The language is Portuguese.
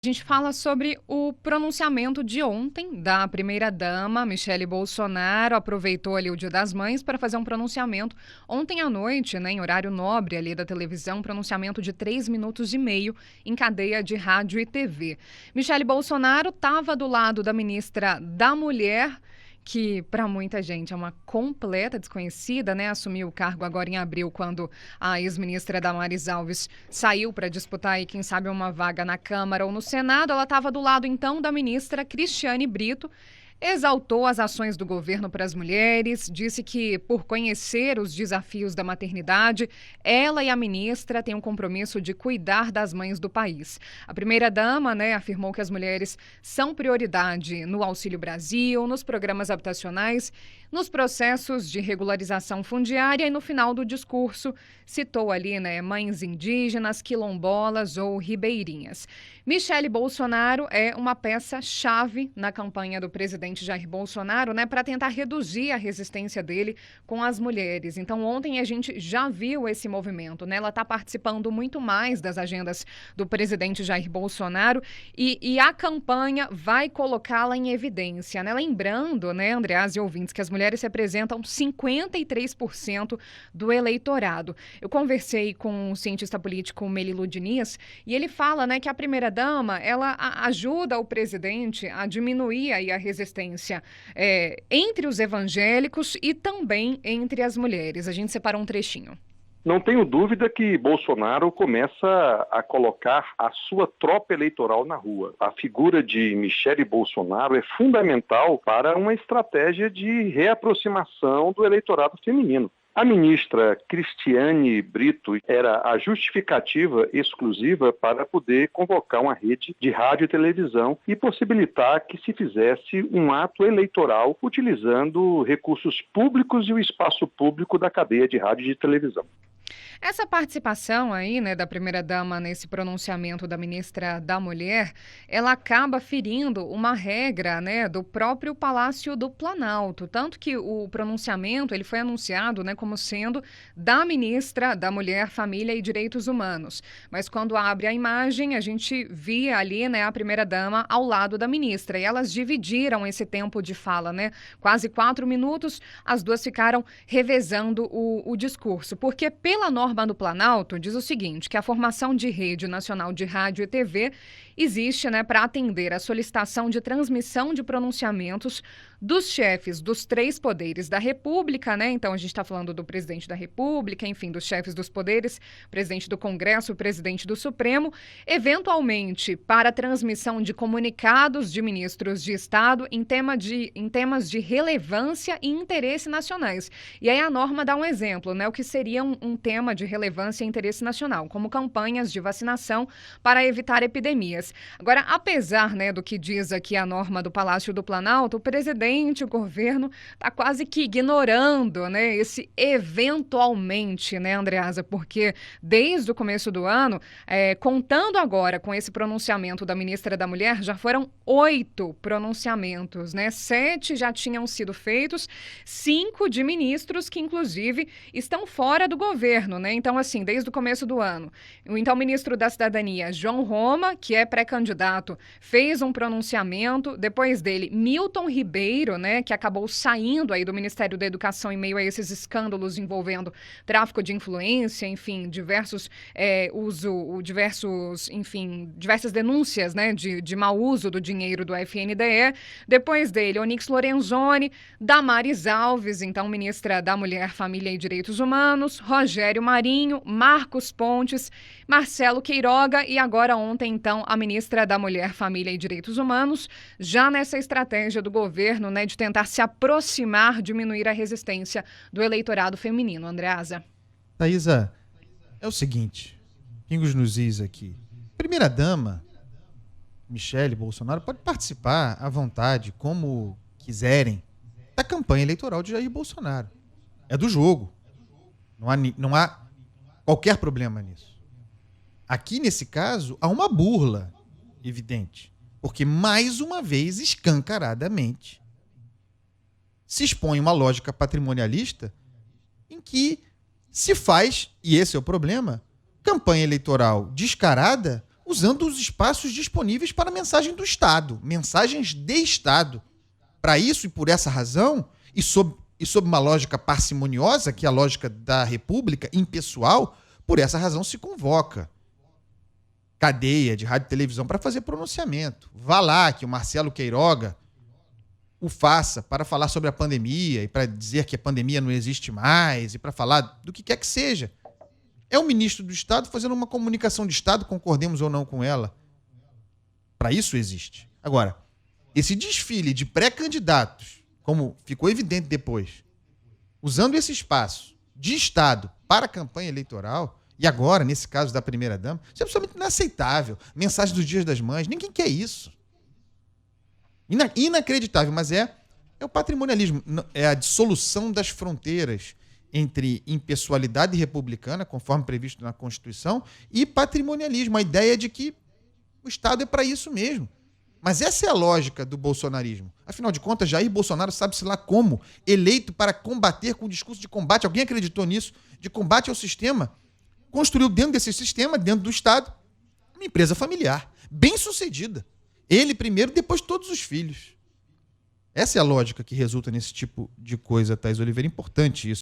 A gente fala sobre o pronunciamento de ontem da primeira-dama, Michele Bolsonaro. Aproveitou ali o Dia das Mães para fazer um pronunciamento ontem à noite, né, em horário nobre ali da televisão, um pronunciamento de 3 minutos e meio em cadeia de rádio e TV. Michele Bolsonaro estava do lado da ministra da Mulher, que para muita gente é uma completa desconhecida, né? Assumiu o cargo agora em abril, quando a ex-ministra Damares Alves saiu para disputar aí, quem sabe, uma vaga na Câmara ou no Senado. Ela estava do lado então da ministra Cristiane Brito. Exaltou as ações do governo para as mulheres, disse que, por conhecer os desafios da maternidade, ela e a ministra têm um compromisso de cuidar das mães do país. A primeira-dama, né, afirmou que as mulheres são prioridade no Auxílio Brasil, nos programas habitacionais, nos processos de regularização fundiária e, no final do discurso, citou ali, né, mães indígenas, quilombolas ou ribeirinhas. Michele Bolsonaro é uma peça-chave na campanha do presidente Jair Bolsonaro, né, para tentar reduzir a resistência dele com as mulheres. Então, ontem a gente já viu esse movimento, né? Ela está participando muito mais das agendas do presidente Jair Bolsonaro e a campanha vai colocá-la em evidência, né? Lembrando, né, Andreas e ouvintes, que as mulheres representam 53% do eleitorado. Eu conversei com o cientista político Melilo Diniz e ele fala, né, que a primeira-dama, ela ajuda o presidente a diminuir aí a resistência entre os evangélicos e também entre as mulheres. A gente separou um trechinho. Não tenho dúvida que Bolsonaro começa a colocar a sua tropa eleitoral na rua. A figura de Michele Bolsonaro é fundamental para uma estratégia de reaproximação do eleitorado feminino. A ministra Cristiane Brito era a justificativa exclusiva para poder convocar uma rede de rádio e televisão e possibilitar que se fizesse um ato eleitoral utilizando recursos públicos e o espaço público da cadeia de rádio e de televisão. Essa participação aí, né, da primeira-dama nesse pronunciamento da ministra da Mulher, ela acaba ferindo uma regra, né, do próprio Palácio do Planalto. Tanto que o pronunciamento ele foi anunciado, né, como sendo da ministra da Mulher, Família e Direitos Humanos. Mas quando abre a imagem, a gente via ali, né, a primeira-dama ao lado da ministra. E elas dividiram esse tempo de fala, né? Quase 4 minutos, as duas ficaram revezando o discurso. Porque pela norma do Planalto diz o seguinte, que a formação de rede nacional de rádio e TV existe, né, para atender a solicitação de transmissão de pronunciamentos dos chefes dos 3 poderes da República, né? Então a gente está falando do presidente da República, enfim, dos chefes dos poderes, presidente do Congresso, presidente do Supremo, eventualmente para transmissão de comunicados de ministros de Estado em temas de relevância e interesse nacionais. E aí a norma dá um exemplo, né? O que seria um tema de relevância e interesse nacional, como campanhas de vacinação para evitar epidemias. Agora, apesar, né, do que diz aqui a norma do Palácio do Planalto, o presidente, o governo, está quase que ignorando, né, esse eventualmente, né, Andreasa, porque desde o começo do ano, contando agora com esse pronunciamento da ministra da Mulher, já foram 8 pronunciamentos, né? 7 já tinham sido feitos, 5 de ministros que, inclusive, estão fora do governo, né? Então, assim, desde o começo do ano, o então ministro da Cidadania, João Roma, que é pré-candidato, fez um pronunciamento. Depois dele, Milton Ribeiro, né, que acabou saindo aí do Ministério da Educação em meio a esses escândalos envolvendo tráfico de influência, enfim, diversas denúncias, né, de mau uso do dinheiro do FNDE. Depois dele, Onyx Lorenzoni, Damares Alves, então ministra da Mulher, Família e Direitos Humanos, Rogério Marinho, Marcos Pontes, Marcelo Queiroga e agora ontem, então, a ministra da Mulher, Família e Direitos Humanos, já nessa estratégia do governo, né, de tentar se aproximar, diminuir a resistência do eleitorado feminino. Andreasa. Thaisa, é o seguinte, pingos nos is aqui. Primeira-dama, Michele Bolsonaro, pode participar à vontade, como quiserem, da campanha eleitoral de Jair Bolsonaro. É do jogo. Não há qualquer problema nisso. Aqui, nesse caso, há uma burla evidente. Porque, mais uma vez, escancaradamente, se expõe uma lógica patrimonialista em que se faz, e esse é o problema, campanha eleitoral descarada usando os espaços disponíveis para mensagem do Estado, mensagens de Estado. Para isso e por essa razão, e sob uma lógica parcimoniosa, que é a lógica da República, impessoal, por essa razão se convoca cadeia de rádio e televisão para fazer pronunciamento. Vá lá que o Marcelo Queiroga o faça para falar sobre a pandemia e para dizer que a pandemia não existe mais e para falar do que quer que seja. É o ministro do Estado fazendo uma comunicação de Estado, concordemos ou não com ela. Para isso existe. Agora, esse desfile de pré-candidatos, como ficou evidente depois, usando esse espaço de Estado para a campanha eleitoral, e agora, nesse caso da primeira-dama, isso é absolutamente inaceitável. Mensagem dos Dias das Mães, ninguém quer isso. Inacreditável, mas é o patrimonialismo, é a dissolução das fronteiras entre impessoalidade republicana, conforme previsto na Constituição, e patrimonialismo, a ideia de que o Estado é para isso mesmo. Mas essa é a lógica do bolsonarismo. Afinal de contas, Jair Bolsonaro sabe-se lá como, eleito para combater com o discurso de combate, alguém acreditou nisso, de combate ao sistema, construiu dentro desse sistema, dentro do Estado, uma empresa familiar, bem-sucedida. Ele primeiro, depois todos os filhos. Essa é a lógica que resulta nesse tipo de coisa, Thaís Oliveira. Importante isso.